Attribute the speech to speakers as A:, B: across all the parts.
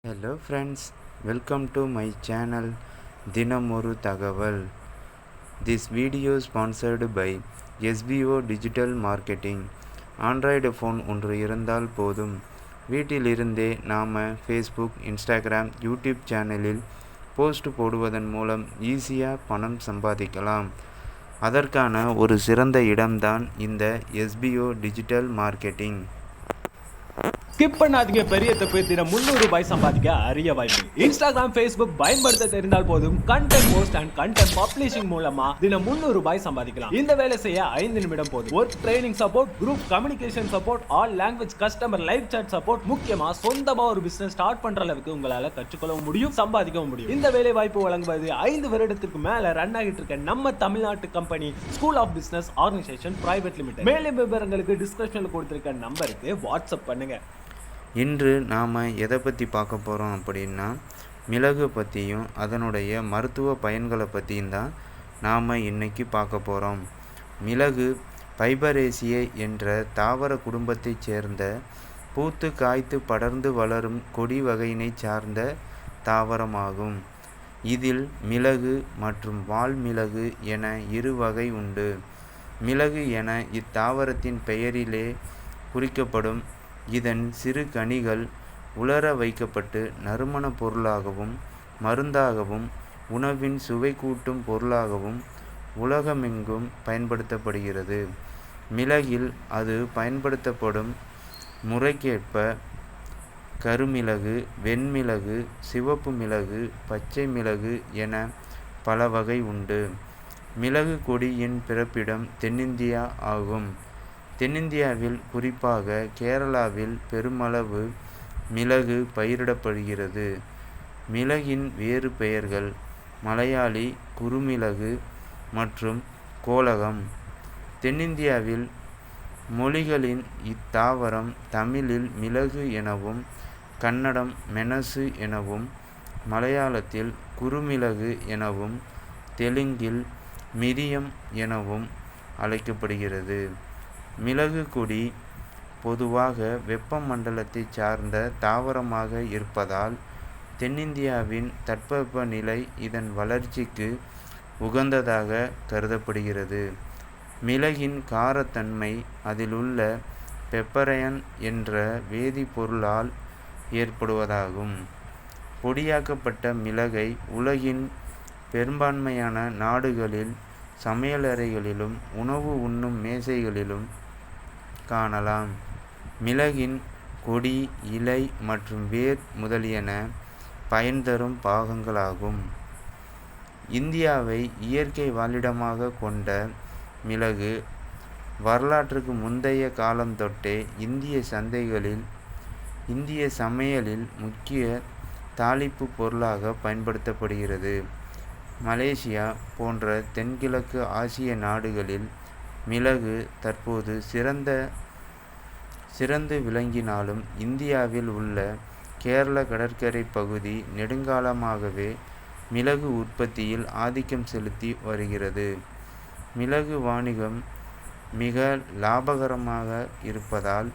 A: Hello friends, welcome to my channel Dinamoru Thagaval. This video is sponsored by SBO Digital Marketing. Android phone ஒன்று இருந்தால் போதும், வீட்டிலிருந்தே நாம் Facebook, Instagram, YouTube சேனலில் post போடுவதன் மூலம் ஈஸியாக பணம் சம்பாதிக்கலாம். அதற்கான ஒரு சிறந்த இடம்தான் இந்த SBO டிஜிட்டல் மார்க்கெட்டிங்.
B: ஸ்கிப் பண்ணாதீங்க, பெரிய தப்பு. தினம் 300 ரூபாய் சம்பாதிக்க அரிய வாய்ப்பு. இன்ஸ்டாகிராம், ஃபேஸ்புக் பயன்படுத்த தெரிந்தால் போதும், content post and content publishing மூலமா தினம் 300 ரூபாய் சம்பாதிக்கலாம். இந்த வேலை செய்ய 5 நிமிடம் போதும். Work training support, group communication support, all language customer live chat support, முக்கியமா சொந்தமா ஒரு பிசினஸ் ஸ்டார்ட் பண்ற அளவுக்கு உங்களால கற்றுக்கொள்ளவும் முடியும், சம்பாதிக்கவும் முடியும். இந்த வேலை வாய்ப்பு வழங்குவது 5 வருடத்திற்கு மேல ரன் ஆகிட்டு இருக்க நம்ம தமிழ்நாட்டு company school of business organisation private limited. மேலும் விவரங்களுக்கு டிஸ்கிரிப்ஷன்ல கொடுத்திருக்க நம்பருக்கு வாட்ஸ்அப் பண்ணுங்க.
A: இன்று நாம் எதை பற்றி பார்க்க போகிறோம் அப்படின்னா, மிளகு பற்றியும் அதனுடைய மருத்துவ பயன்களை பற்றியும் தான் நாம் இன்றைக்கி பார்க்க போகிறோம். மிளகு பைபரேசியே என்ற தாவர குடும்பத்தைச் சேர்ந்த பூத்து காய்த்து படர்ந்து வளரும் கொடி வகையினை சார்ந்த தாவரமாகும். இதில் மிளகு மற்றும் வால்மிளகு என இரு வகை உண்டு. மிளகு என இத்தாவரத்தின் பெயரிலே குறிக்கப்படும் இதன் சிறு கனிகள் உலர வைக்கப்பட்டு நறுமண பொருளாகவும் மருந்தாகவும் உணவின் சுவை கூட்டும் பொருளாகவும் உலகமெங்கும் பயன்படுத்தப்படுகிறது. மிளகில் அது பயன்படுத்தப்படும் முறைக்கேற்ப கருமிளகு, வெண்மிளகு, சிவப்பு மிளகு, பச்சை மிளகு என பல வகை உண்டு. மிளகு கொடியின் பிறப்பிடம் தென்னிந்தியா ஆகும். தென்னிந்தியாவில் குறிப்பாக கேரளாவில் பெருமளவு மிளகு பயிரிடப்படுகிறது. மிளகின் வேறு பெயர்கள் மலையாளி, குறுமிளகு மற்றும் கோலகம். தென்னிந்தியாவில் மொழிகளின் இத்தாவரம் தமிழில் மிளகு எனவும், கன்னடம் மெணசு எனவும், மலையாளத்தில் குறுமிளகு எனவும், தெலுங்கில் மிரியம் எனவும் அழைக்கப்படுகிறது. மிளகு கொடி பொதுவாக வெப்பமண்டலத்தை சார்ந்த தாவரமாக இருப்பதால் தென்னிந்தியாவின் தட்பவெப்பநிலை இதன் வளர்ச்சிக்கு உகந்ததாக கருதப்படுகிறது. மிளகின் காரத்தன்மை அதிலுள்ள பெப்பரைன் என்ற வேதிப்பொருளால் ஏற்படுவதாகும். பொடியாக்கப்பட்ட மிளகை உலகின் பெரும்பான்மையான நாடுகளில் சமையலறைகளிலும் உணவு உண்ணும் மேசைகளிலும் காணலாம். மிளகின் கொடி, இலை மற்றும் வேர் முதலியன பயன் தரும் பாகங்களாகும். இந்தியாவை இயற்கை வாழிடமாக கொண்ட மிளகு வரலாற்றுக்கு முந்தைய காலம் தொட்டே இந்திய சமையலில் முக்கிய தாளிப்பு பொருளாக பயன்படுத்தப்படுகிறது. மலேசியா போன்ற தென்கிழக்கு ஆசிய நாடுகளில் மிளகு தற்போது சிறந்து விளங்கினாலும், இந்தியாவில் உள்ள கேரள கடற்கரை பகுதி நெடுங்காலமாகவே மிளகு உற்பத்தியில் ஆதிக்கம் செலுத்தி வருகிறது. மிளகு வாணிகம் மிக லாபகரமாக இருப்பதால்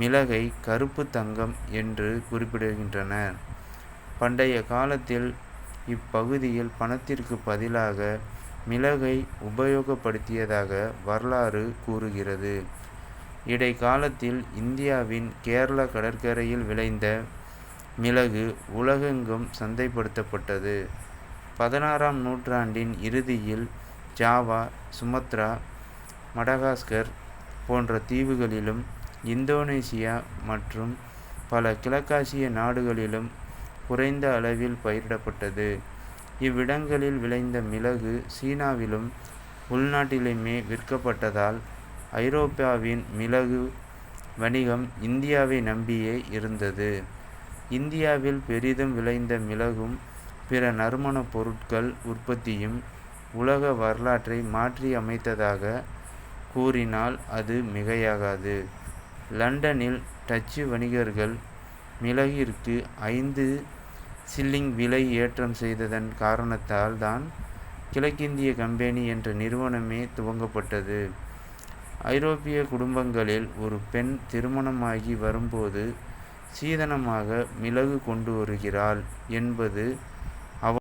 A: மிளகை கருப்பு தங்கம் என்று குறிப்பிடுகின்றனர். பண்டைய காலத்தில் இப்பகுதியில் பணத்திற்கு பதிலாக மிளகை உபயோகப்படுத்தியதாக வரலாறு கூறுகிறது. இடைக்காலத்தில் இந்தியாவின் கேரள கடற்கரையில் விளைந்த மிளகு உலகெங்கும் சந்தைப்படுத்தப்பட்டது. 16ஆம் நூற்றாண்டின் இறுதியில் ஜாவா, சுமத்ரா, மடகாஸ்கர் போன்ற தீவுகளிலும், இந்தோனேசியா மற்றும் பல கிழக்காசிய நாடுகளிலும் குறைந்த அளவில் பயிரிடப்பட்டது. இவ்விடங்களில் விளைந்த மிளகு சீனாவிலும் உள்நாட்டிலுமே விற்கப்பட்டதால் ஐரோப்பாவின் மிளகு வணிகம் இந்தியாவை நம்பியே இருந்தது. இந்தியாவில் பெரிதும் விளைந்த மிளகும் பிற நறுமணப் பொருட்கள் உற்பத்தியும் உலக வரலாற்றை மாற்றி அமைத்ததாக கூறினால் அது மிகையாகாது. லண்டனில் டச்சு வணிகர்கள் மிளகிற்கு 5 சில்லிங் விலை ஏற்றம் செய்ததன் காரணத்தால் தான் கிழக்கிந்திய கம்பெனி என்ற நிறுவனமே துவங்கப்பட்டது. ஐரோப்பிய குடும்பங்களில் ஒரு பெண் திருமணமாகி வரும்போது சீதனமாக மிளகு கொண்டு வருகிறாள் என்பது